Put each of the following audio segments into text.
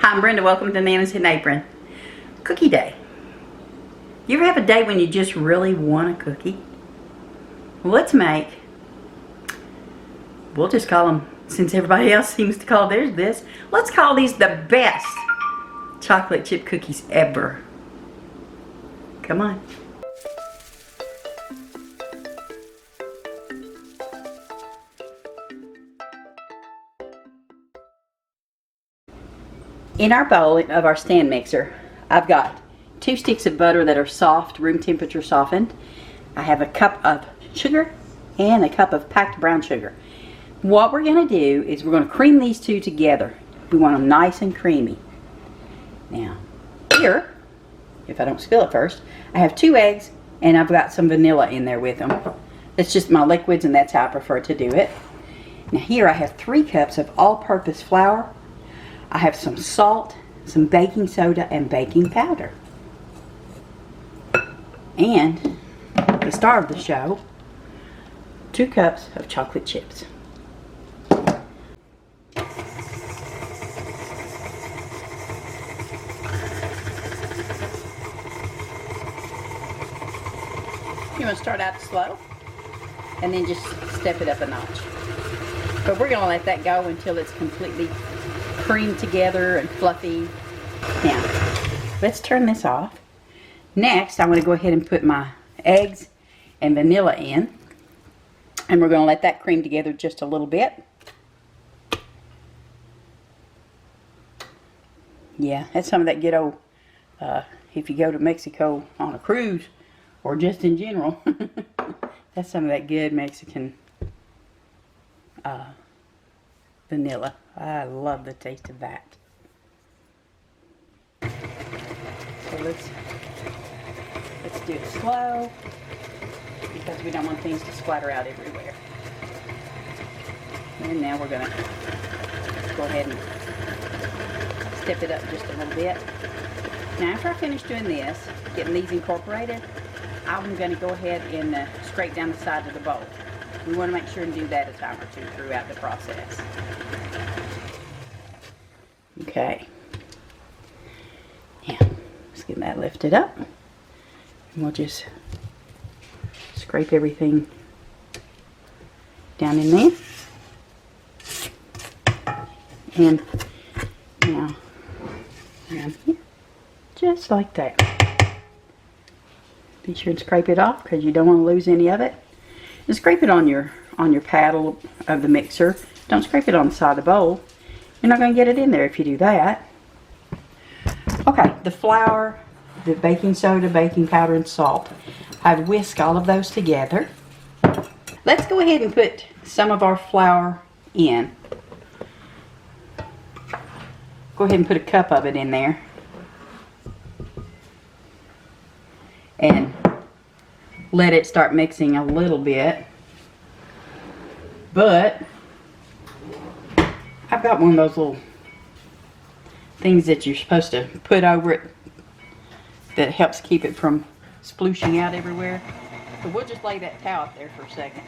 Hi, I'm Brenda. Welcome to Nana's Hidden Apron. Cookie day. You ever have a day when you just really want a cookie? Well, let's make, we'll just call them, since everybody else seems to call theirs this, let's call these the best chocolate chip cookies ever. Come on. In our bowl of our stand mixer, I've got 2 sticks of butter that are soft, room temperature softened. I have a cup of sugar and a cup of packed brown sugar. What we're going to do is we're going to cream these two together. We want them nice and creamy. Now, here, if I don't spill it first, I have 2 eggs and I've got some vanilla in there with them. It's just my liquids and that's how I prefer to do it. Now here I have 3 cups of all-purpose flour. I have some salt, some baking soda, and baking powder. And the star of the show, 2 cups of chocolate chips. You want to start out slow and then just step it up a notch. But we're going to let that go until it's completely creamed together and fluffy. Now, let's turn this off. Next, I'm going to go ahead and put my eggs and vanilla in. And we're going to let that cream together just a little bit. Yeah, that's some of that good old, if you go to Mexico on a cruise, or just in general, that's some of that good Mexican vanilla. I love the taste of that. So let's do it slow because we don't want things to splatter out everywhere. And now we're going to go ahead and step it up just a little bit. Now after I finish doing this, getting these incorporated, I'm going to go ahead and scrape down the side of the bowl. We want to make sure and do that a time or two throughout the process. Okay. Now, let's get that lifted up. And we'll just scrape everything down in there. And now, around here. Just like that. Be sure and scrape it off because you don't want to lose any of it. And scrape it on your paddle of the mixer. Don't scrape it on the side of the bowl. You're not going to get it in there if you do that. Okay, the flour, the baking soda, baking powder, and salt. I've whisked all of those together. Let's go ahead and put some of our flour in. Go ahead and put a cup of it in there. And let it start mixing a little bit. But I've got one of those little things that you're supposed to put over it that helps keep it from splooshing out everywhere. So we'll just lay that towel up there for a second.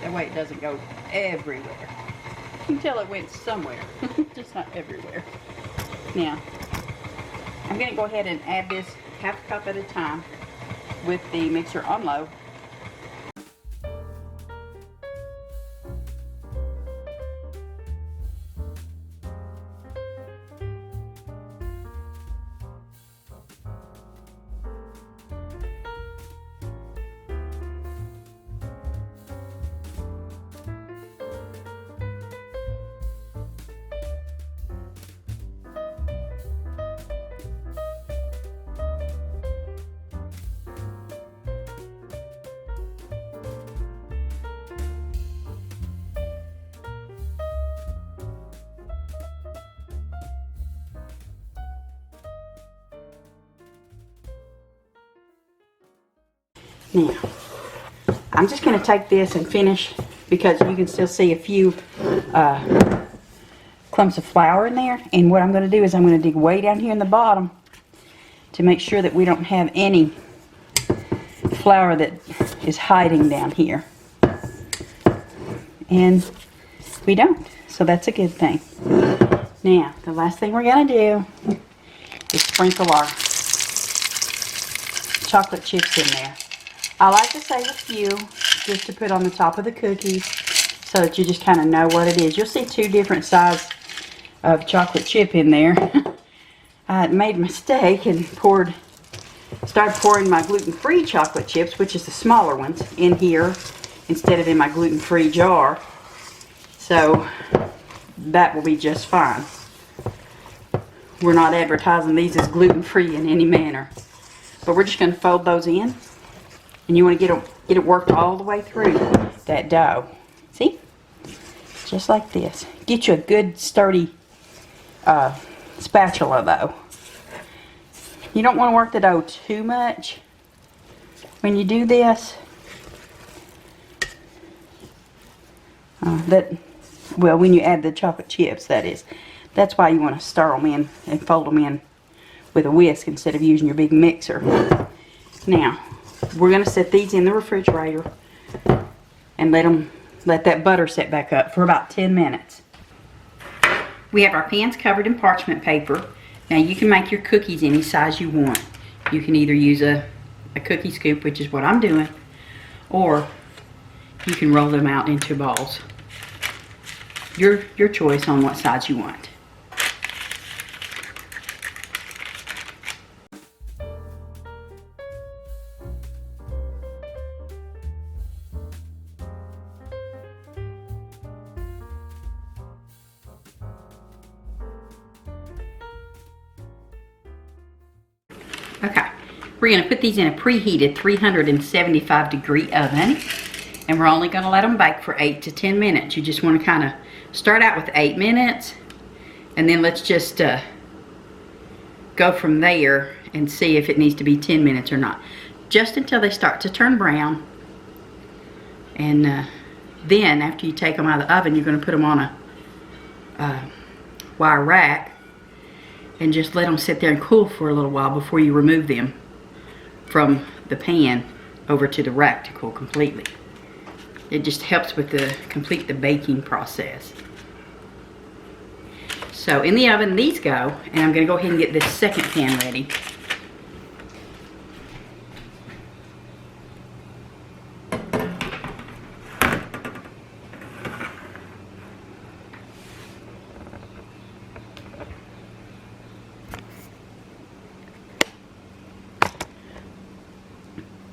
That way it doesn't go everywhere. You can tell it went somewhere, just not everywhere. Now, I'm going to go ahead and add this half a cup at a time with the mixer on low. Now, I'm just going to take this and finish because you can still see a few clumps of flour in there. And what I'm going to do is I'm going to dig way down here in the bottom to make sure that we don't have any flour that is hiding down here. And we don't, so that's a good thing. Now, the last thing we're going to do is sprinkle our chocolate chips in there. I like to save a few just to put on the top of the cookies so that you just kind of know what it is. You'll see two different sizes of chocolate chip in there. I made a mistake and started pouring my gluten-free chocolate chips, which is the smaller ones, in here instead of in my gluten-free jar. So that will be just fine. We're not advertising these as gluten-free in any manner. But we're just going to fold those in. And you want to get it worked all the way through that dough. See? Just like this. Get you a good sturdy spatula though. You don't want to work the dough too much when you do this. When you add the chocolate chips, that is. That's why you want to stir them in and fold them in with a whisk instead of using your big mixer. Now, we're going to set these in the refrigerator and let that butter set back up for about 10 minutes. We have our pans covered in parchment paper. Now you can make your cookies any size you want. You can either use a cookie scoop, which is what I'm doing, or you can roll them out into balls. Your choice on what size you want. Okay, we're going to put these in a preheated 375 degree oven, and we're only going to let them bake for 8 to 10 minutes. You just want to kind of start out with 8 minutes, and then let's just go from there and see if it needs to be 10 minutes or not. Just until they start to turn brown, and then after you take them out of the oven, you're going to put them on a wire rack and just let them sit there and cool for a little while before you remove them from the pan over to the rack to cool completely. It just helps with complete the baking process. So in the oven these go, and I'm going to go ahead and get this second pan ready.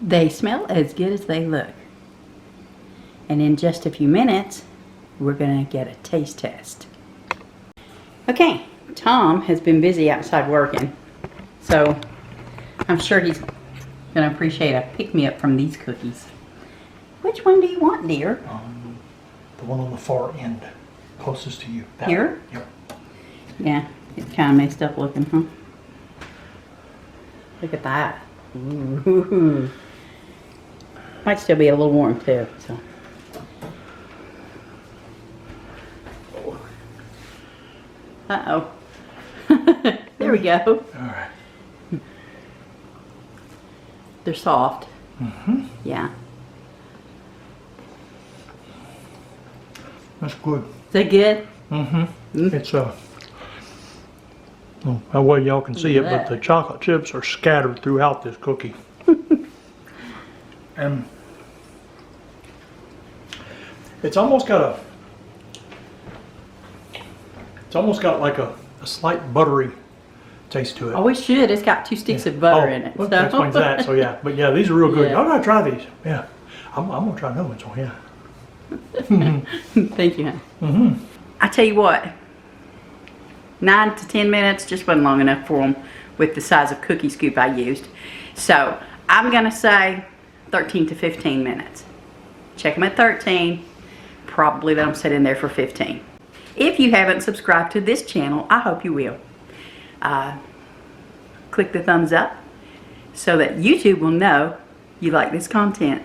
They smell as good as they look. And in just a few minutes, we're going to get a taste test. Okay, Tom has been busy outside working, so I'm sure he's going to appreciate a pick-me-up from these cookies. Which one do you want, dear? The one on the far end, closest to you. That Here? one. Yep. Yeah, it's kind of messed up looking, huh? Look at that. Ooh. Might still be a little warm too, so. Uh-oh. There we go. All right. They're soft. Mm-hmm. Yeah. That's good. Is that good? Mm-hmm. It's well, that way y'all can see it, but the chocolate chips are scattered throughout this cookie. And it's almost got like a slight buttery taste to it. Oh, we should. It's got 2 sticks of butter in it. Well, So. that explains that. So yeah, but yeah, these are real good. Yeah. I'm gonna try these. Yeah, I'm gonna try another one. So yeah. Thank you, honey. I tell you what, 9 to 10 minutes just wasn't long enough for them with the size of cookie scoop I used. So I'm gonna say 13 to 15 minutes. Check them at 13. Probably let them sit in there for 15. If you haven't subscribed to this channel, I hope you will. Click the thumbs up so that YouTube will know you like this content.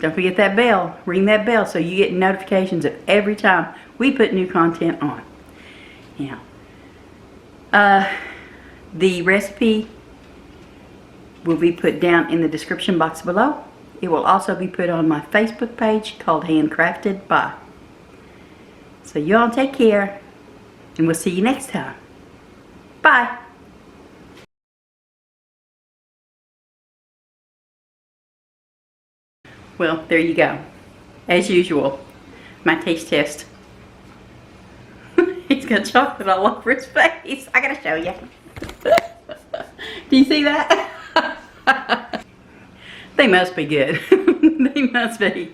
Don't forget that bell. Ring that bell so you get notifications of every time we put new content on. Yeah. The recipe will be put down in the description box below. It will also be put on my Facebook page called Handcrafted By. So y'all take care. And we'll see you next time. Bye. Well, there you go. As usual, my taste test. He's got chocolate all over his face. I gotta show you. Do you see that? They must be good. They must be.